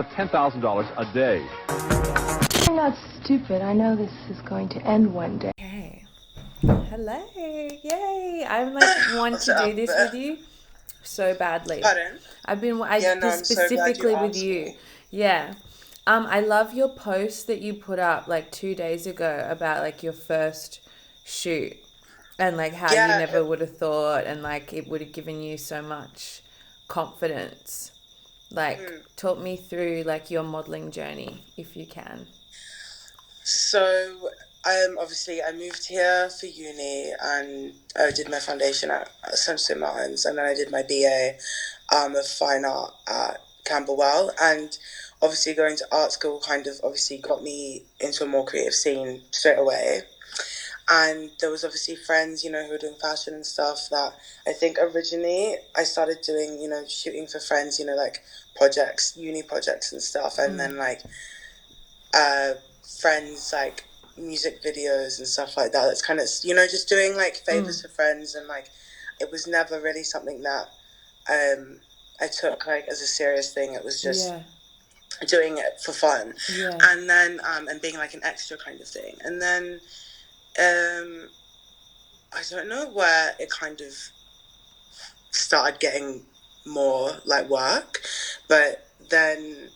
of $10,000 a day. I'm not stupid. I know this is going to end one day. Okay. Hello. Yay. I'm like want to do this with you so badly. Pardon? Just I'm so glad you specifically with asked you. me. Yeah. I love your post that you put up like 2 days ago about like your first shoot and like how you never would have thought and like it would have given you so much confidence. Like talk me through like your modeling journey if you can. So, obviously I moved here for uni and I did my foundation at St Martin's, and then I did my BA of fine art at Camberwell, and obviously going to art school kind of obviously got me into a more creative scene straight away. And there was obviously friends, who were doing fashion and stuff that I think originally I started doing, shooting for friends, like projects, uni projects and stuff. And then like friends, like music videos and stuff like that. That's kind of, just doing like favors for friends. And like, it was never really something that I took like as a serious thing. It was just doing it for fun. Yeah. And then, and being like an extra kind of thing. And then, I don't know where it kind of started getting more like work, but then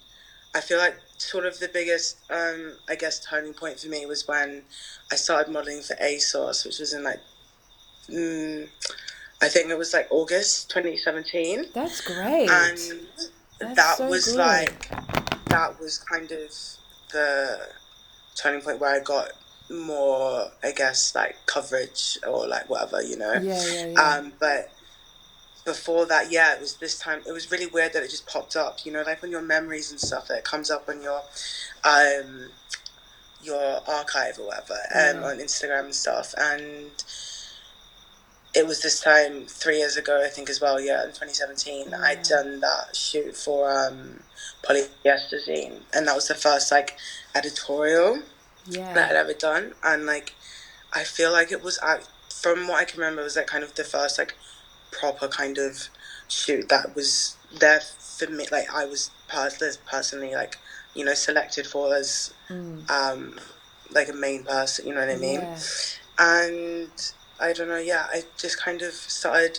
I feel like sort of the biggest, I guess, turning point for me was when I started modeling for ASOS, which was in like, I think it was like August 2017. That's great. And That's so was good. like, that was kind of the turning point where I got more, I guess, like coverage or like whatever, Yeah. But before that, it was this time, it was really weird that it just popped up, like on your memories and stuff, that it comes up on your archive or whatever, on Instagram and stuff. And it was this time 3 years ago, I think, as well, in 2017, I'd done that shoot for Polyester Zine, and that was the first like editorial that I'd ever done. And like I feel like it was, from what I can remember, it was like kind of the first like proper kind of shoot that was there for me, like I was personally like selected for as like a main person, you know what I mean? And I don't know, I just kind of started,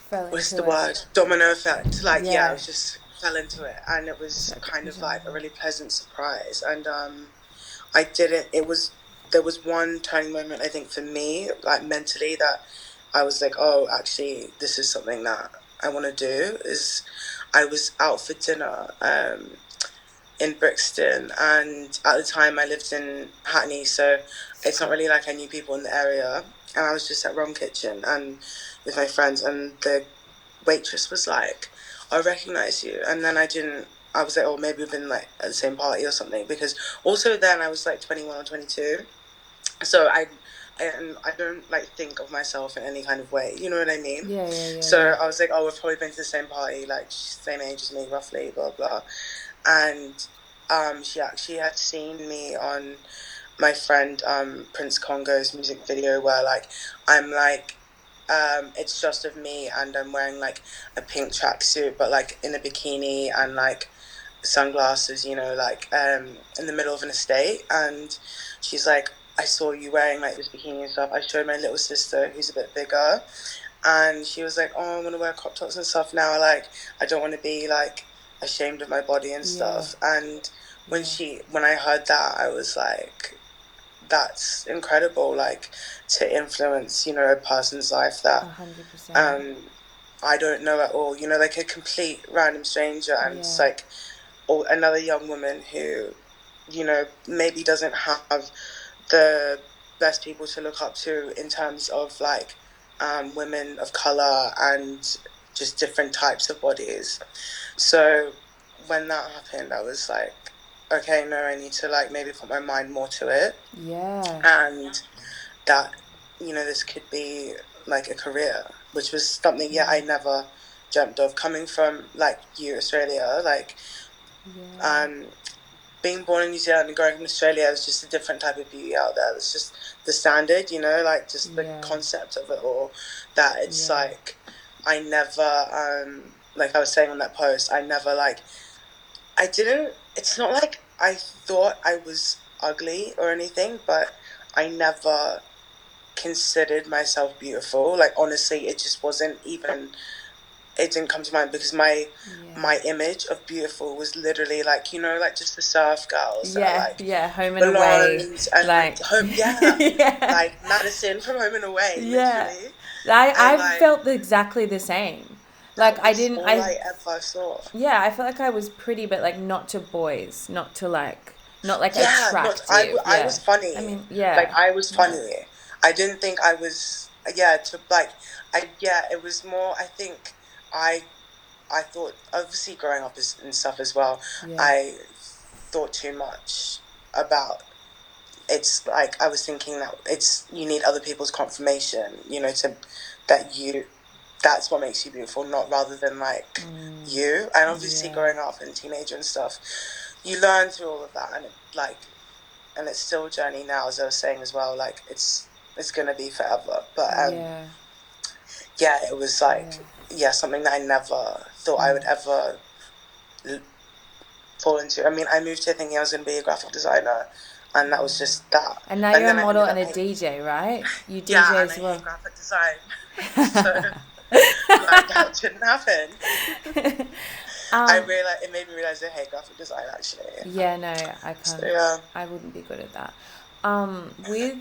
what's the word, domino effect, like I was just fell into it, and it was kind of like a really pleasant surprise. And there was one turning moment, I think, for me, like mentally, that I was like, oh, actually, this is something that I want to do. Is I was out for dinner in Brixton, and at the time I lived in Hackney, so it's not really like I knew people in the area. And I was just at Rum Kitchen and with my friends, and the waitress was like, I recognise you. And then I was like, oh, maybe we've been like at the same party or something, because also then I was like 21 or 22, so I don't like think of myself in any kind of way, you know what I mean? So I was like, oh, we've probably been to the same party, like same age as me roughly, blah blah. And she actually had seen me on my friend Prince Congo's music video, where like I'm like it's just of me, and I'm wearing like a pink tracksuit but like in a bikini and like sunglasses, like in the middle of an estate. And she's like, I saw you wearing like this bikini and stuff. I showed my little sister, who's a bit bigger, and she was like, oh, I'm gonna wear crop tops and stuff now, like I don't want to be like ashamed of my body and stuff. And when I heard that, I was like, that's incredible, like to influence a person's life that 100%. I don't know at all, like a complete random stranger. And it's like, or another young woman who maybe doesn't have the best people to look up to in terms of like women of color and just different types of bodies. So when that happened, I was like, okay, no, I need to like maybe put my mind more to it. And that this could be like a career, which was something I never dreamt of, coming from like Australia, like being born in New Zealand and growing up in Australia is just a different type of beauty out there. It's just the standard, like just the concept of it all, that it's like I never like I was saying on that post, I never like I didn't. It's not like I thought I was ugly or anything, but I never considered myself beautiful. Like honestly, it just wasn't even. It didn't come to mind because my image of beautiful was literally like, you know, like just the surf girls that are Yeah, like yeah, Home and Away, blonde and like like, home, yeah, yeah, like Madison from Home and Away, yeah. literally, and I like felt exactly the same. Like that I was didn't, all I I ever saw. yeah, I felt like I was pretty, but like not to boys, not to like, not like Yeah, not attractive. I was Yeah, I funny. mean, Like yeah, I was yeah, funny. I didn't think I was. Yeah, to like, yeah. It was more. I think I I thought obviously growing up and stuff as well. yeah, I thought too much about. It's like I was thinking that it's you need other people's confirmation. You know, to that you. That's what makes you beautiful, not rather than like you. And obviously, yeah, growing up and teenager and stuff, you learn through all of that, and it, like and it's still a journey now, as I was saying as well. Like it's gonna be forever. But yeah, yeah, it was like yeah. yeah something that I never thought I would ever l- fall into. I mean, I moved here thinking I was gonna be a graphic designer, and that was just that. And now And you're a then I model ended and up a hating. DJ, right? You DJ Yeah, and I as hate well. graphic design, so like that didn't happen. I um, realized it made me realize I hate graphic design actually. yeah, no, I So can't. yeah, I wouldn't be good at that. With,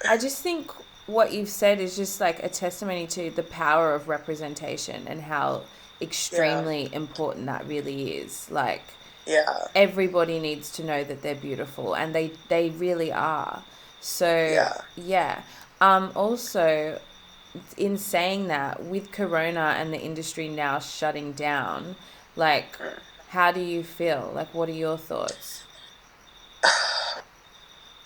I just think what you've said is just like a testimony to the power of representation and how yeah, extremely important that really is. Like, yeah, everybody needs to know that they're beautiful, and they really are. So yeah. yeah. Also, in saying that, with Corona and the industry now shutting down, like, how do you feel? Like, what are your thoughts?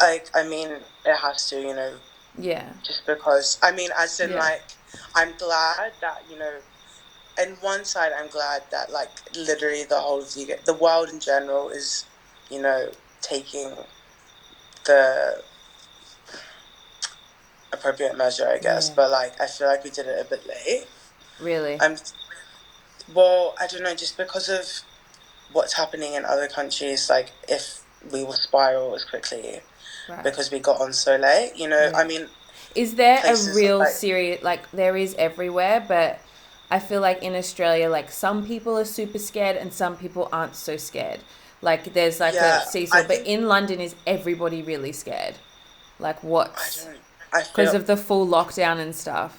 Like I mean, it has to, you know, Yeah, just because I mean, as in yeah, like, I'm glad that you know. And one side, I'm glad that like literally the whole of the world in general is, you know, taking the appropriate measure, I guess. yeah. But like, I feel like we did it a bit late. Really? I'm well, I don't know, just because of what's happening in other countries. Like, if we will spiral as quickly Right. because we got on so late, you know. I Yeah. mean, Is there a places real like serious, like, there is everywhere, but I feel like in Australia, like, some people are super scared and some people aren't so scared. Like, there's like a yeah, seesaw, I but think in London, is everybody really scared? Like, I what's don't. I because feel of the full lockdown and stuff?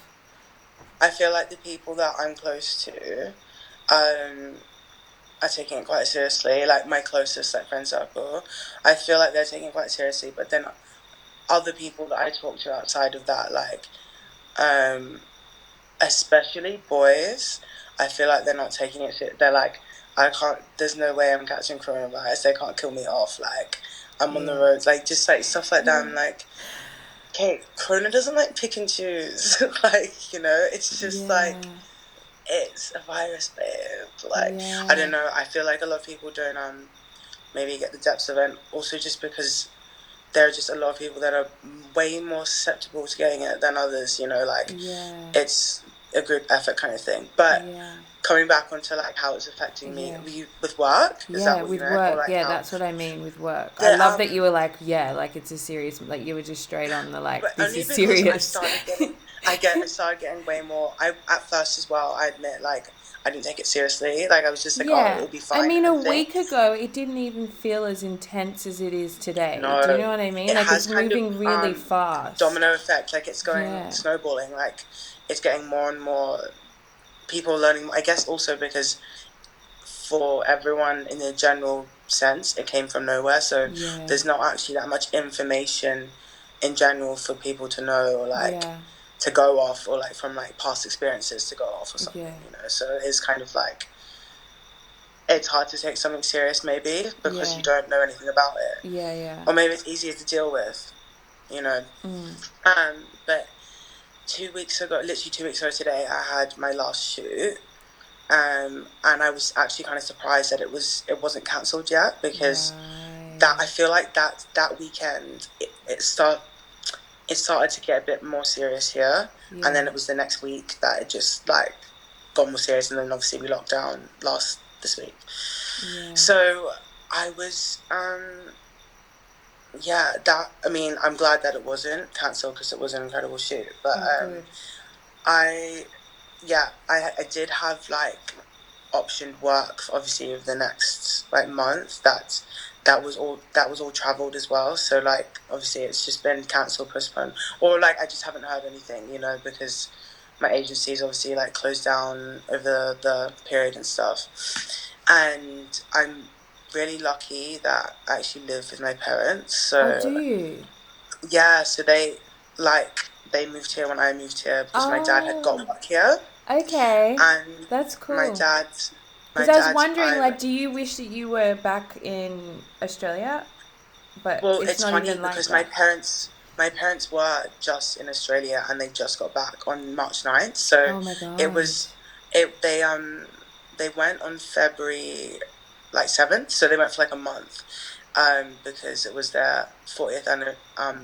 I feel like the people that I'm close to, are taking it quite seriously. Like my closest like friend circle, I feel like they're taking it quite seriously. But then other people that I talk to outside of that, like um, especially boys, I feel like they're not taking it. They're like, I can't. There's no way I'm catching coronavirus. They can't kill me off. Like I'm on the Yeah. roads. Like just like stuff like that. Yeah. I'm like, okay, Corona doesn't like pick and choose. Like you know, it's just Yeah. like it's a virus, babe. Like I Yeah. don't know. I feel like a lot of people don't maybe get the depths of it. Also, just because there are just a lot of people that are way more susceptible to getting it than others. You know, like Yeah. it's a group effort kind of thing. But Yeah. coming back onto like how it's affecting me, Yeah. with work, is that Yeah, what you with meant, or work. like Yeah, how? that's what I mean with work. I Yeah, love that you were like, yeah, like it's a serious, like you were just straight on the like, but this only is because serious. I started getting way more. I at first as well. I admit, like I didn't take it seriously. Like I was just like, oh, Yeah. it'll be I fine, mean, kind a of thing. week ago, it didn't even feel as intense as it is today. Do you No, know what I mean? it Like, it's has kind of moving really fast. domino effect. Like it's going Yeah. snowballing. Like it's getting more and more people learning. I guess also because for everyone in the general sense, it came from nowhere. So Yeah. there's not actually that much information in general for people to know or like Yeah. to go off or like from like past experiences to go off or Yeah. something. You know, so it is kind of like it's hard to take something serious maybe because Yeah. you don't know anything about it, Yeah. Yeah. or maybe it's easier to deal with. You know. Mm. But 2 weeks ago, literally 2 weeks ago today, I had my last shoot. And I was actually kind of surprised that it wasn't cancelled yet because Right. that I feel like that weekend it started to get a bit more serious here, and Yeah. then it was the next week that it just like got more serious, and then obviously we locked down this week. Yeah. So I was, yeah, I mean, I'm glad that it wasn't cancelled because it was an incredible shoot. But Oh, good. I, yeah, I did have like optioned work, obviously, of the next like month. That was all travelled as well. So like, obviously, it's just been cancelled, postponed, or like I just haven't heard anything, because my agency's obviously like closed down over the period and stuff. And I'm really lucky that I actually live with my parents. Oh, do So you? yeah, so they moved here when I moved here because my dad had got Oh, work here, okay. and That's my cool. dad, my Because I was dad's wondering, private. like, do you wish that you were back in Australia? But Well, it's it's not funny even like because my that. parents my parents were just in Australia and they just got back on March 9th. So Oh my it God. was it they went on February like 7th, so they went for like a month. Because it was their 40th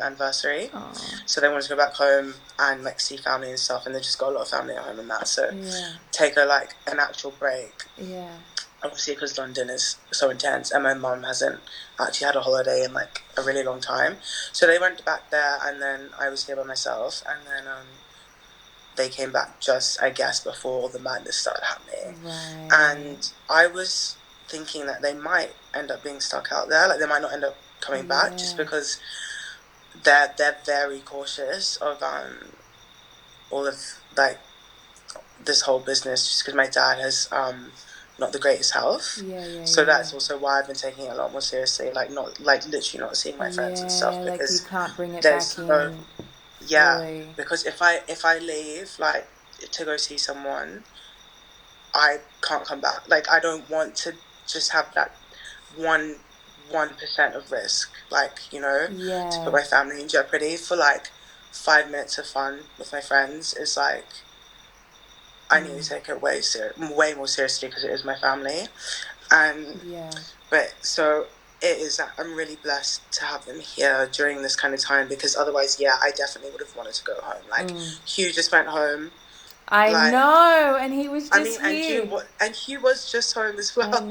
anniversary. Oh, So they wanted to go back home and like see family and stuff, and they just got a lot of family at home and that. So yeah. take a like an actual break, Yeah. obviously because London is so intense and my mum hasn't actually had a holiday in like a really long time. So they went back there and then I was here by myself, and then they came back just, I guess, before all the madness started happening. Right. And I was thinking that they might end up being stuck out there, like they might not end up coming back just Yeah. because they're very cautious of all of like this whole business, just because my dad has not the greatest health. Yeah, yeah, So yeah. that's also why I've been taking it a lot more seriously, like not like literally not seeing my friends and stuff Yeah, like you because can't bring it there's back no, in yeah, fully. because if I leave like to go see someone, I can't come back. Like I don't want to just have that one 1% of risk, like, to put Yeah. my family in jeopardy for like 5 minutes of fun with my friends is like I need to take it way more seriously because it is my family. And Yeah. but so it is that I'm really blessed to have them here during this kind of time because otherwise, yeah, I definitely would have wanted to go home. Like Hugh just went home. I Like know, and he was I just mean, and here. Hugh was just home as I well.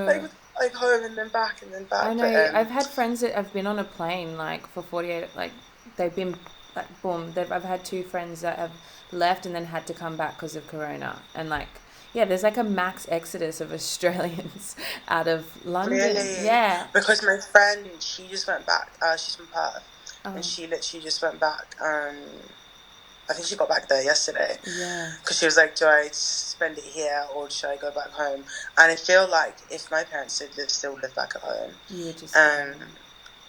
like know. like home and then back and then I back. But know. I've had friends that have been on a plane like for 48, like they've been like boom. I've had two friends that have left and then had to come back because of Corona. And like, yeah, there's like a max exodus of Australians out of London. really, Yeah. because my friend, she just went back. She's from Perth, and Oh, she literally just went back. I think she got back there yesterday yeah. because she was like, "Do I spend it here or should I go back home?" And I feel like if my parents still live back at home, You would just go.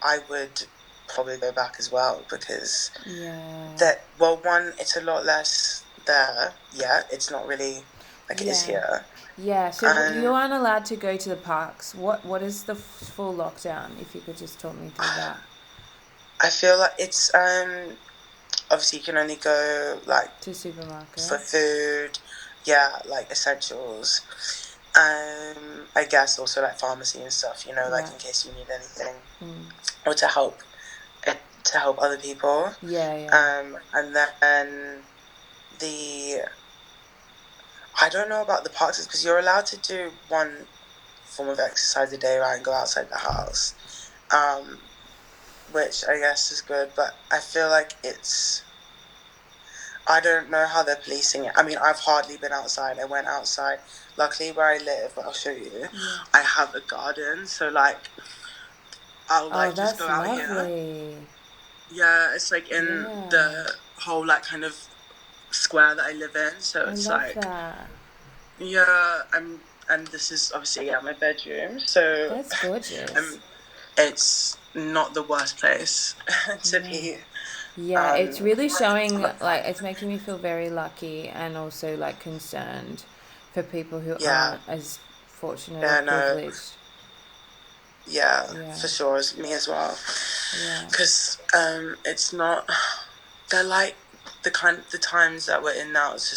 I would probably go back as well because Yeah. one, it's a lot less there. Yeah, it's not really like it is Yeah. here, Yeah. So you and aren't allowed to go to the parks. What is the full lockdown? If you could just talk me through that. I feel like it's obviously you can only go like To for supermarket. food, yeah, like essentials. I guess also like pharmacy and stuff, like Right. in case you need anything or to help other people. Yeah, yeah. And then the I don't know about the parks because you're allowed to do one form of exercise a day, right, and go outside the house, um, which I guess is good. But I feel like I don't know how they're policing it. I mean, I've hardly been outside. I went outside. Luckily, where I live, I'll show you. Yeah. I have a garden, so like I'll Oh, like just that's go out here. lovely. Yeah, it's like in Yeah. the whole like kind of square that I live in. So I it's love like that. yeah, and this is obviously my bedroom. So That's gorgeous. I'm it's not the worst place to Yeah. be. Yeah, it's really showing, But like, it's making me feel very lucky and also, like, concerned for people who yeah, aren't as fortunate or yeah, no, privileged. yeah, Yeah. for sure, it's me as well. Yeah. Because it's not. They're like the times that we're in now. It's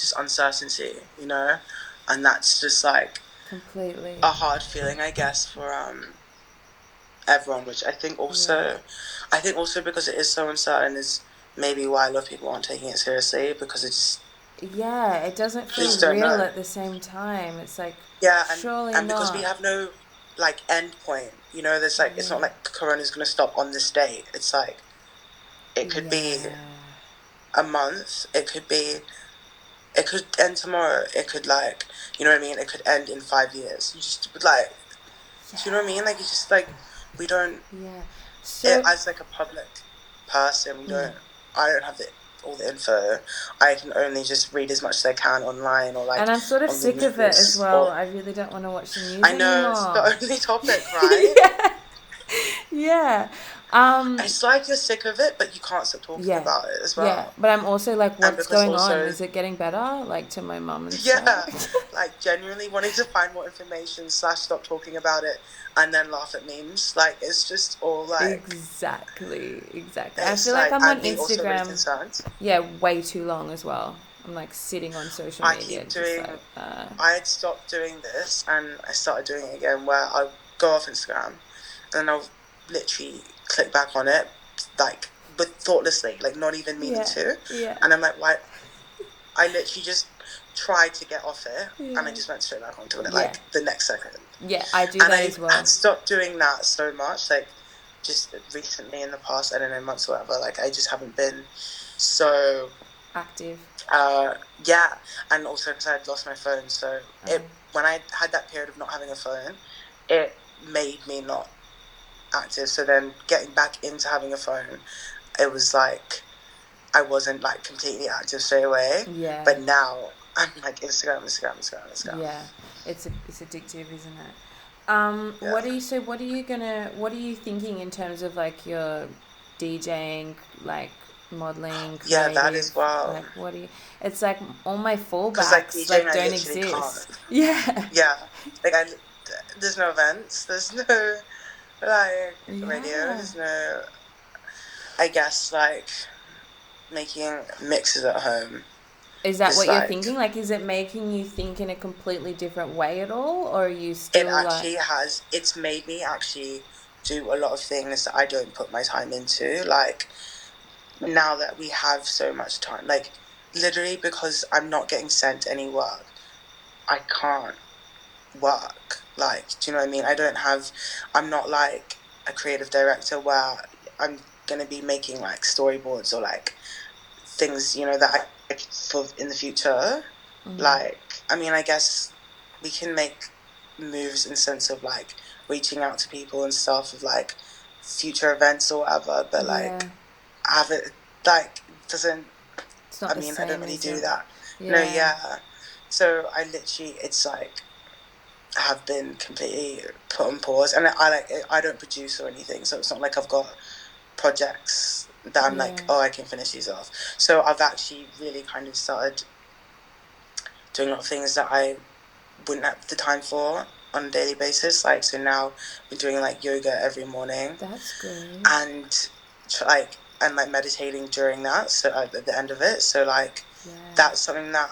just uncertainty, and that's just like Completely. a hard feeling, I guess, for everyone. Which Yeah. I think also because it is so uncertain is maybe why a lot of people aren't taking it seriously because yeah, it doesn't You feel just don't real know. at the same time. It's like, Yeah, surely and because we not. have no like end point, you know, there's like it's Yeah. not like Corona's gonna stop on this date. It's like it could be Yeah. a month. It could end tomorrow. It could like you know what I mean. It could end in 5 years. You just like do you know what I mean? Like it's just like we don't Yeah. it, So, as like a public person. We don't. I don't have all the info. I can only just read as much as I can online or like and I'm sort of on the sick of it as news. well. Or I really don't want to watch the news I know it's the anymore. only topic, right? Yeah. Yeah. Um, It's like you're sick of it, but you can't stop talking yeah. about it as Yeah. well. But I'm also like, And what's because going on? also, Is it getting better? Like to my mum and yeah, stuff. like genuinely wanting to find more information / stop talking about it and then laugh at memes. Like it's just all like Exactly. Exactly. I it's feel like like I'm on and being also really Instagram, concerned. yeah, way too long as well. I'm like sitting on social I media, keep just doing. like, I had stopped doing this and I started doing it again, where I go off Instagram and I'll literally click back on it, like but thoughtlessly, like not even meaning yeah, to, yeah, and I'm like, why? I literally just tried to get off it and I yeah, just went straight back onto it yeah, like the next second. yeah. I do And that I as had well. stopped doing that so much, like just recently in the past, I don't know, months or whatever, like I just haven't been so, Active. uh, yeah. And also because I had lost my phone, so Uh, when I had that period of not having a phone, it made me not active. So then getting back into having a phone, it was like, I wasn't like completely active straight away, yeah, but now I'm like Instagram. yeah. It's addictive, isn't it? Yeah, What are you thinking in terms of like your DJing, like modeling, yeah, that creative, as well. like what do you? It's like all my Because like fallbacks DJing, like I don't literally exist. can't. Yeah, Yeah, like there's no events, there's no like radio, yeah. there's no. I guess like making mixes at home Is that is what you're like thinking? Like, is it making you think in a completely different way at all, or are you it still like, actually has. It's made me actually do a lot of things that I don't put my time into. Like now that we have so much time, like literally because I'm not getting sent any work, I can't work. Like, do you know what I mean? I'm not like a creative director where I'm gonna be making like storyboards or like things, you know, that I for in the future. Like, I mean, I guess we can make moves in sense of like reaching out to people and stuff of like future events or whatever, but yeah, like have it like doesn't. it's not I the mean, I don't same, really is do it? that. No, Yeah, yeah. So I literally, it's like have been completely put on pause, and I don't produce or anything, so it's not like I've got projects that I'm yeah, like, oh, I can finish these off. So I've actually really kind of started doing a lot of things that I wouldn't have the time for on a daily basis. Like so now we're doing like yoga every morning that's good. and like meditating during that. So at the end of it, so like Yeah, that's something that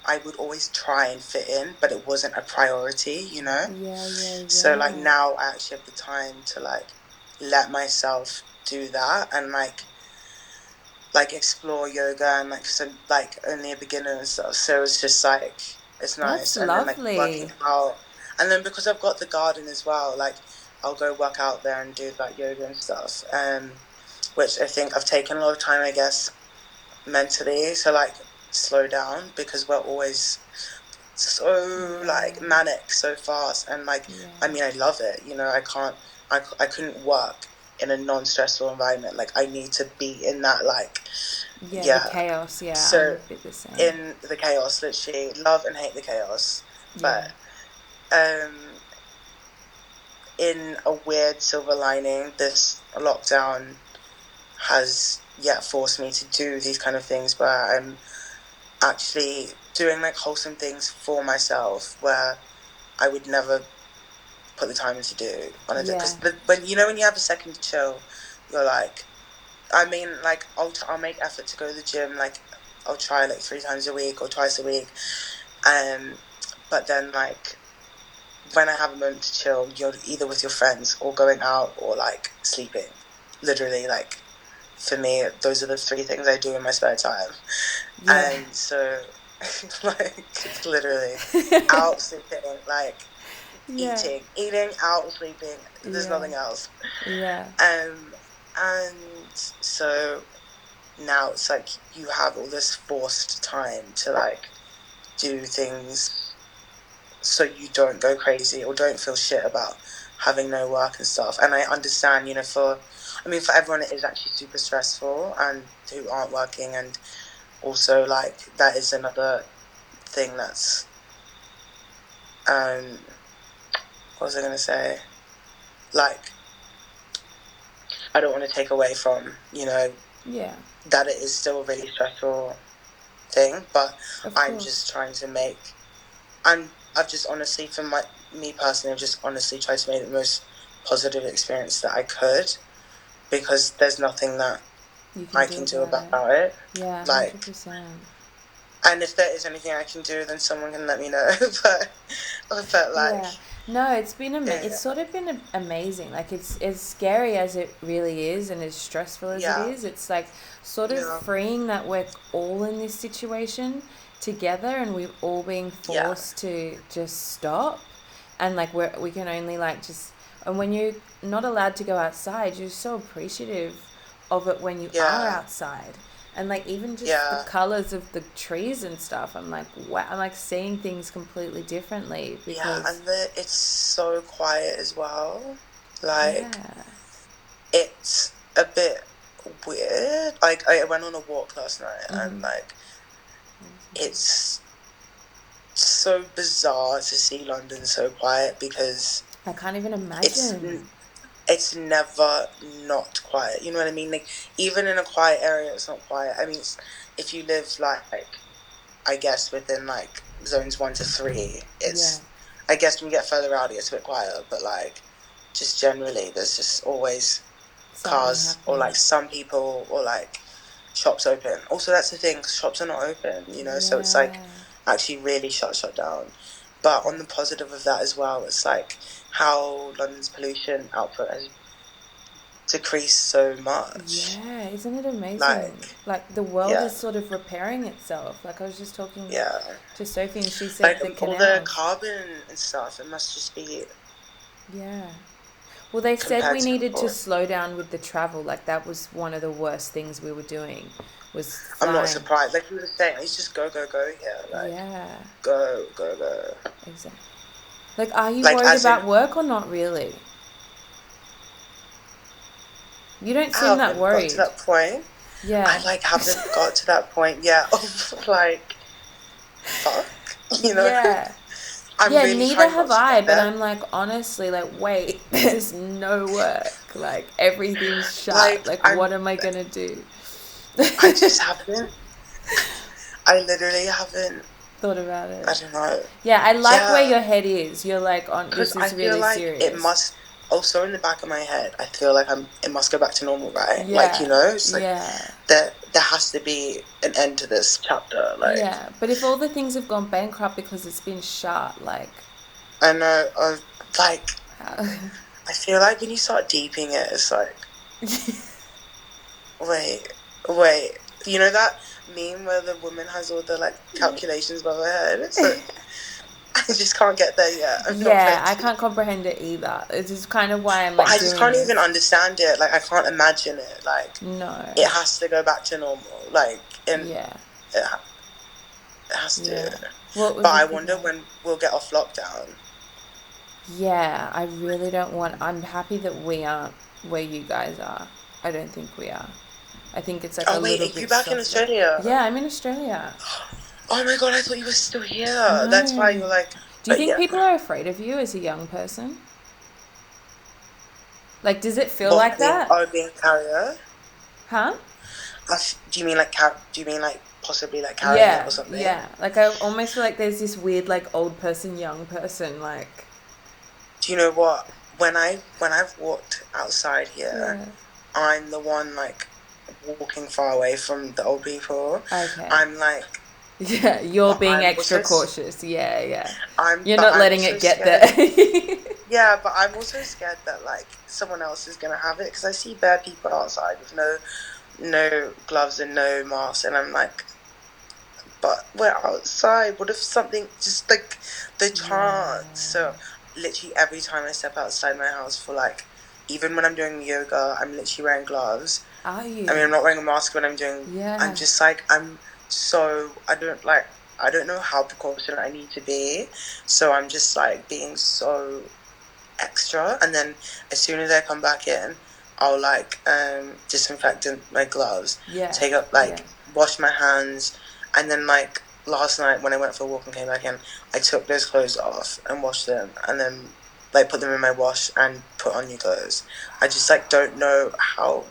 I would always try and fit in, but it wasn't a priority, you know? yeah, yeah, So like yeah. now I actually have the time to like let myself do that and like explore yoga and like so like only a beginner and stuff. So it's just like it's That's nice. And then like working lovely. out and then because I've got the garden as well, like I'll go work out there and do like yoga and stuff. Which I think I've taken a lot of time, I guess, mentally to like slow down because we're always so Yeah, like manic so fast and like yeah, I mean I love it, you know. I couldn't work in a non-stressful environment. Like I need to be in that like yeah. The yeah. chaos. Yeah, I'm a So bit the same. in the chaos, literally love and hate the chaos, Yeah, but um in a weird silver lining, this lockdown has forced me to do these kind of things where I'm actually doing like wholesome things for myself where I would never put the time in to do on a day. yeah, Because when you know when you have a second to chill, you're like, I mean, like I'll make effort to go to the gym. Like I'll try like 3 times a week or twice a week, but then like when I have a moment to chill, you're either with your friends or going out or like sleeping. Literally, like for me, those are the 3 things I do in my spare time. yeah. And so like literally out sleeping, like Yeah. eating, out sleeping. There's Yeah. nothing else. Yeah. And so now it's like you have all this forced time to like do things so you don't go crazy or don't feel shit about having no work and stuff. And I understand, you know, for everyone it is actually super stressful and who aren't working, and also like that is another thing that's what was I gonna say? Like I don't want to take away from, you know, Yeah. that it is still a really stressful thing, but Of I'm course. just trying to make I've just honestly me personally I've just honestly tried to make the most positive experience that I could, because there's nothing that You can I do can do about it. about it. Yeah, Like, 100%. and if there is anything I can do, then someone can let me know. but like, Yeah. No, it's been it's yeah, sort of been amazing. Like it's as scary as it really is and as stressful as it yeah, is. It's like sort of yeah, freeing that we're all in this situation together and we've all been yeah, forced to just stop, and like we can only like just, and when you're not allowed to go outside, you're so appreciative of it when you are yeah, outside. And like even just the yeah, colors of the trees and stuff, I'm like, wow, I'm like seeing things completely differently yeah, because and it's so quiet as well. Like, yeah. it's a bit weird. Like, I went on a walk last night, and Mm-hmm. like, it's so bizarre to see London so quiet, because I can't even it's imagine. it's never not quiet. You know what I mean? Like, even in a quiet area, it's not quiet. I mean, if you live like I guess within like zones 1 to 3, Yeah. it's I guess when you get further out, it gets a bit quieter. But like, just generally, there's just always Something cars or happening. like some people or like shops open. Also, that's the thing, 'cause shops are not open. You know, so it's like Yeah. actually really shut down. But on the positive of that as well, it's like how London's pollution output has decreased so much. Yeah, isn't it amazing? Like, Like the world yeah, is sort of repairing itself. Like I was just talking yeah. to Sophie and she said Like the all the canals. carbon and stuff, it must just be Yeah. Well, they said compared we to needed to before. slow down with the travel. Like that was one of the worst things we were doing was I'm not flying. surprised. Like you were saying, it's just go here. Like Yeah, go. exactly. Like, are you Like worried as in, about work or not really? You don't I seem that haven't got to worried. that point. I Yeah. like haven't got to that point yet of like fuck. You know? Yeah. I'm Yeah, really neither trying not have to I, get but there. I'm like, honestly, like, wait, there's no work. Like, everything's shut. Like Like, what am I going to do? I just haven't. I literally haven't. Thought about I it. don't know. Yeah, I like where Yeah, your head is. You're like, on, because this I is feel really like it serious. must. Also, in the back of my head, I feel like it must go back to normal, right? Like, you Yeah, know, it's like yeah, there has to be an end to this chapter. Like, yeah. But if all the things have gone bankrupt because it's been shut, like, I know, like how? I feel like when you start deeping it, it's like, wait, you know that meme where the woman has all the like calculations above her head? It's like I just can't get there yet. I'm not Yeah, I ready. can't comprehend it either. It's just kind of why I'm But like I just doing can't even this. understand it. Like I can't imagine it. Like No. it has to go back to normal. Like and Yeah. it has Yeah. to. What But was I I thinking wonder of? when we'll get off lockdown. Yeah, I really don't want. I'm happy that we aren't where you guys are. I don't think we are. I think it's like a Oh wait, little are you bit back in softer. Australia? Yeah, I'm in Australia. Oh my god, I thought you were still here. That's why No. you're like. Do you But think yeah, people are afraid of you as a young person? Like, does it feel what like that? being a carrier? Huh? Do you mean like do you mean like possibly like carrying it or Yeah, something? yeah. Like, I almost feel like there's this weird, like, old person, young person, like, Do you know what? When I've walked outside here, yeah. I'm the one like walking far away from the old people. Okay. I'm like, Yeah, you're but being I'm extra also cautious. Yeah, yeah. I'm You're but not I'm letting also it get scared. there. Yeah, but I'm also scared that like someone else is gonna have it, because I see bad people outside with no gloves and no mask, and I'm like, but we're outside. What if something, just like the chance? Yeah. So literally every time I step outside my house for like, even when I'm doing yoga, I'm literally wearing gloves. Are you? I mean, I'm not wearing a mask when I'm doing, Yeah. I'm just like, I don't know how precautionate I need to be. So I'm just like being so extra. And then as soon as I come back in, I'll like disinfect my gloves, Yeah. take up like wash my hands, and then like last night when I went for a walk and came back in, I took those clothes off and washed them, and then like put them in my wash and put on new clothes. I just like don't know how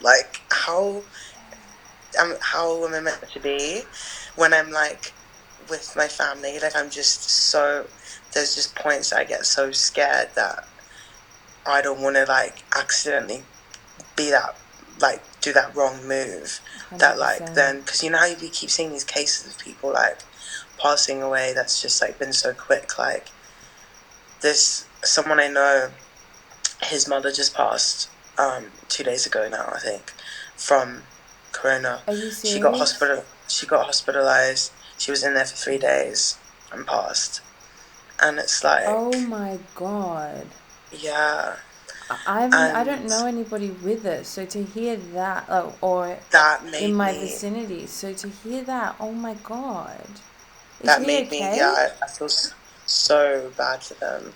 like how am I meant to be when I'm like with my family. Like I'm just so, there's just points I get so scared that I don't want to like accidentally be that, like do that wrong move 100%. that like then, because you know how we keep seeing these cases of people like passing away that's just like been so quick. Like this someone I know, his mother just passed 2 days ago now, I think, from corona. Are you serious? She got hospitalized. She was in there for 3 days and passed. And it's like, Oh my god. yeah. I don't And know anybody with it, so to hear that, or that in made my me vicinity, so to hear that, oh my god. Is that he made me, okay? yeah, I feel so bad for them.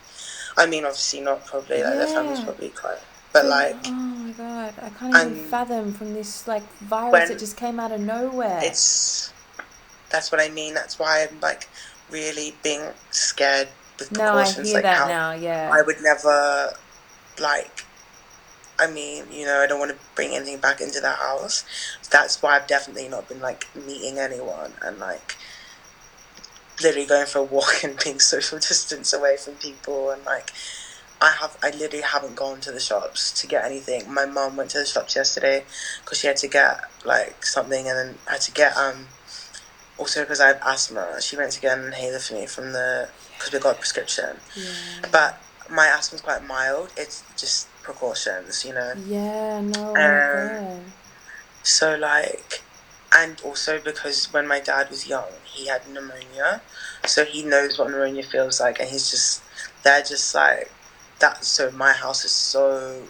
I mean, obviously not probably, like their family's Yeah. probably quite, but So, like, oh my god, I can't even and fathom from this like virus that when just came out of nowhere. it's, that's what I mean. That's why I'm like really being scared with No, I precautions, hear like that how now, yeah. I would never, like, I mean, you know, I don't want to bring anything back into the house. That's why I've definitely not been like meeting anyone and like literally going for a walk and being social distance away from people. And like I literally haven't gone to the shops to get anything. My mum went to the shops yesterday because she had to get like something, and then had to get also because I have asthma. She went to get an inhaler for me from because we got a prescription. Yeah. But my asthma's quite mild. It's just precautions, you know. Yeah, no, oh my god. So like, and also because when my dad was young, he had pneumonia, so he knows what pneumonia feels like, and they're just like that. So my house is so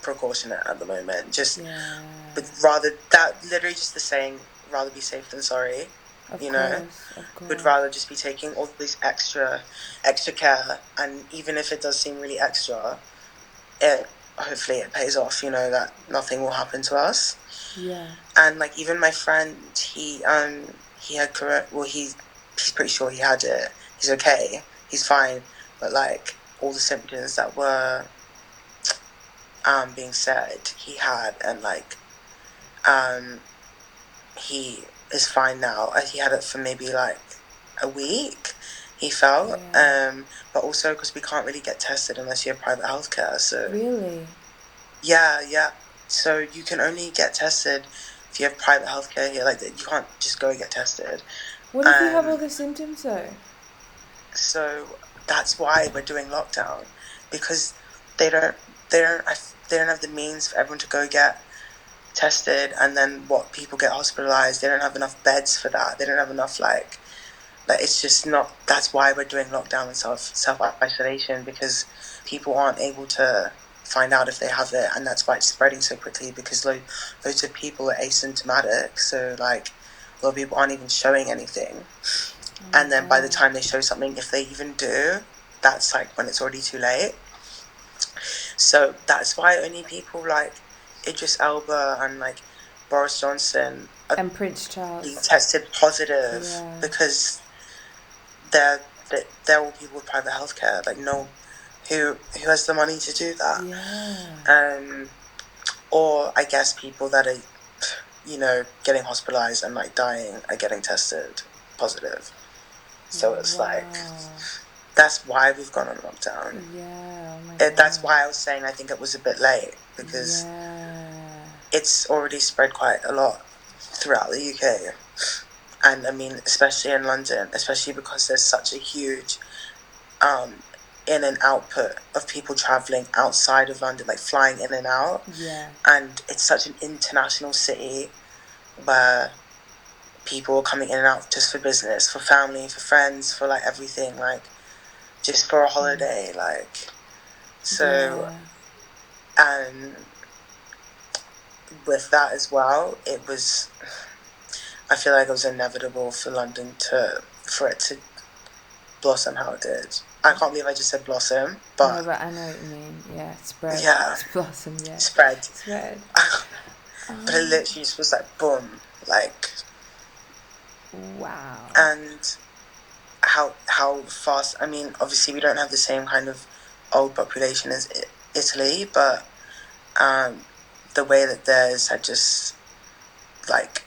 precautionate at the moment. Just, Yeah. but rather that literally just the saying, rather be safe than sorry. Of You know, course, of would course. rather just be taking all these extra care, and even if it does seem really extra, it hopefully it pays off. You know that nothing will happen to us. Yeah. And like even my friend, he had corona. Well, he's pretty sure he had it. He's okay. He's fine. But like all the symptoms that were being said he had, and like he is fine now. He had it for maybe like a week. He felt, Yeah. but also because we can't really get tested unless you have private healthcare. So Really? yeah. So you can only get tested if you have private healthcare here. Like you can't just go and get tested. What if you have all the symptoms though? So that's why we're doing lockdown, because they don't they don't they don't have the means for everyone to go get tested, and then what, people get hospitalized. They don't have enough beds for that. They don't have enough like it's just not. That's why we're doing lockdown and self isolation, because people aren't able to find out if they have it, and that's why it's spreading so quickly, because loads of people are asymptomatic. So like a lot of people aren't even showing anything. And then by the time they show something, if they even do, that's like when it's already too late. So that's why only people like Idris Elba and like Boris Johnson are And Prince Charles. tested positive, Yeah. because they're all people with private healthcare. Like no, who has the money to do that? Yeah. Or I guess people that are, you know, getting hospitalized and like dying are getting tested positive. So it's like, that's why we've gone on lockdown. Yeah, oh my God. That's why I was saying I think it was a bit late, because it's already spread quite a lot throughout the UK. And I mean, especially in London, especially because there's such a huge in and output of people traveling outside of London, like flying in and out. Yeah. And it's such an international city where people coming in and out just for business, for family, for friends, for like everything, like just for a holiday, like so. And with that as well, I feel like it was inevitable for for it to blossom how it did. I can't believe I just said blossom, but no, but I know what you mean. Yeah, spread. yeah, It's blossom. Yeah, spread. Oh, But it literally just was like boom, like wow. and how fast. I mean, obviously we don't have the same kind of old population as Italy, but the way that theirs had just like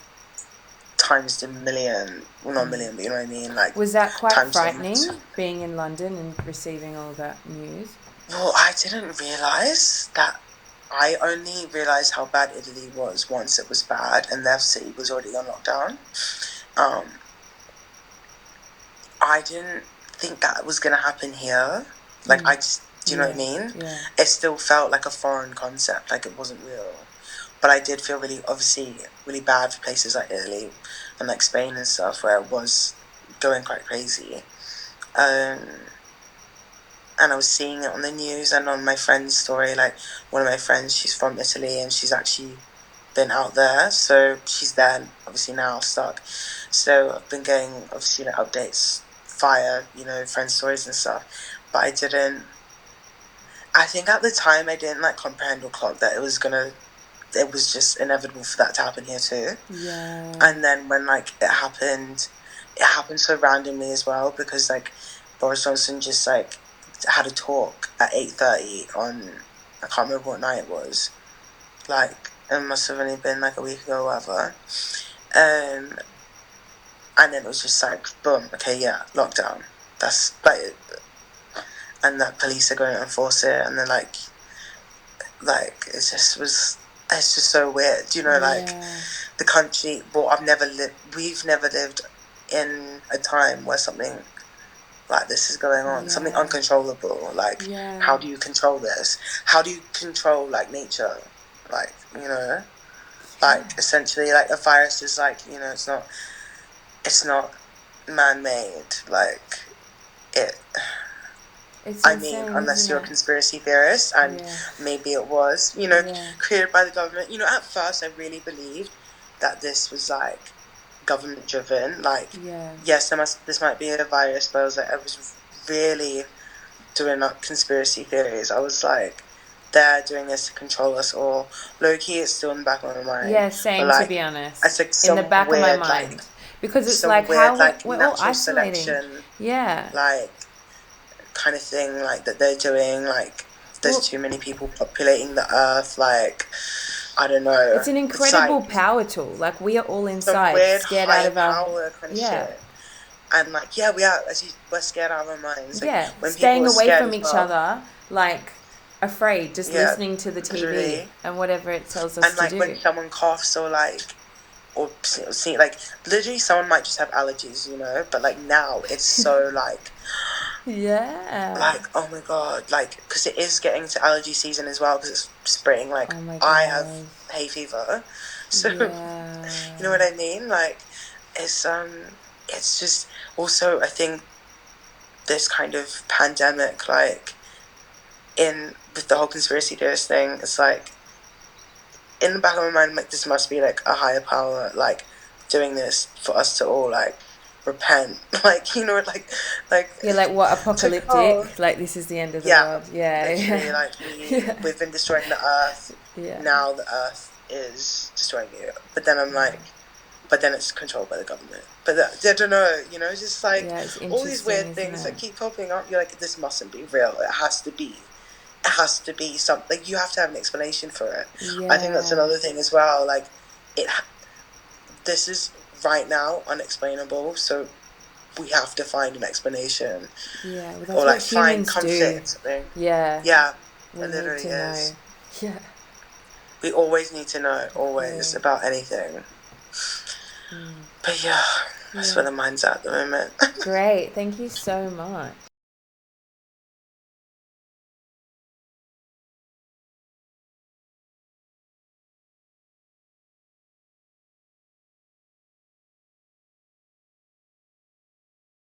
times the million, well not million, but you know what I mean, like was that quite times frightening being in London and receiving all that news? Well, I didn't realise that. I only realised how bad Italy was once it was bad and their city was already on lockdown. I didn't think that was going to happen here. Like, I just, do you know what I mean? Yeah. It still felt like a foreign concept, like it wasn't real. But I did feel obviously, really bad for places like Italy and like Spain and stuff where it was going quite crazy. And I was seeing it on the news and on my friend's story. Like, one of my friends, she's from Italy and she's actually been out there. So she's there, obviously, now stuck. So I've been getting, obviously, like, updates via, friend stories and stuff. But I think at the time I didn't, like, comprehend or clock that it was just inevitable for that to happen here too. Yeah. And then when, like, it happened so randomly as well because, like, Boris Johnson just, like, had a talk at 8:30 on, I can't remember what night it was, like it must have only been like a week ago or whatever, and then it was just like boom, okay, yeah, lockdown, that's like, and that police are going to enforce it, and then like it's just so weird, like the country, well, we've never lived in a time where something like this is going on, something uncontrollable. Like, how do you control this? How do you control like nature? Like, like essentially, like a virus is like, it's not man-made. Like it. It's I insane, mean, unless isn't you're a it? conspiracy theorist, and maybe it was, created by the government. At first, I really believed that this was like government driven. Like, yes, this might be a virus, but I was really doing up conspiracy theories. I was like, they're doing this to control us all. Low key, it's still in the back of my mind. Yeah, same, but, like, to be honest. It's like in the back weird, of my mind. like, Because it's some like, weird, how like, we're all natural isolating. selection. Yeah. Like, kind of thing, like, that they're doing. Like, there's too many people populating the earth. Like, I don't know. It's an incredible power tool. Like, we are all inside, weird, scared out of our power kind of shit. And like, we're scared out of our minds. Like, when staying people are away scared from as each well, other, like afraid, just listening to the TV literally. and whatever it tells us and like to do. when someone coughs or like, or see, like, literally someone might just have allergies, but like now it's so like, like, oh my god, like, because it is getting to allergy season as well because it's spring. Like, Oh my I have God. hay fever, so you know what I mean. Like, it's just also, I think this kind of pandemic, like, with the whole conspiracy theorist thing, it's like in the back of my mind, like, this must be like a higher power, like, doing this for us to all like repent, like, like Yeah, like what, apocalyptic? Like, this is the end of the world. Yeah, literally, like, we've been destroying the earth. Yeah. Now the earth is destroying you. But then I'm like, but then it's controlled by the government. But I don't know, just like all these weird things that keep popping up. You're like, this mustn't be real. It has to be. It has to be something. Like, you have to have an explanation for it. I think that's another thing as well. Like, this is right now unexplainable. So we have to find an explanation. Yeah, well, that's or like what find humans comfort do. in something. Yeah. Yeah, We it literally need to is. know. Yeah. We always need to know, always, about anything. But yeah, that's where the mind's at the moment. Great. Thank you so much.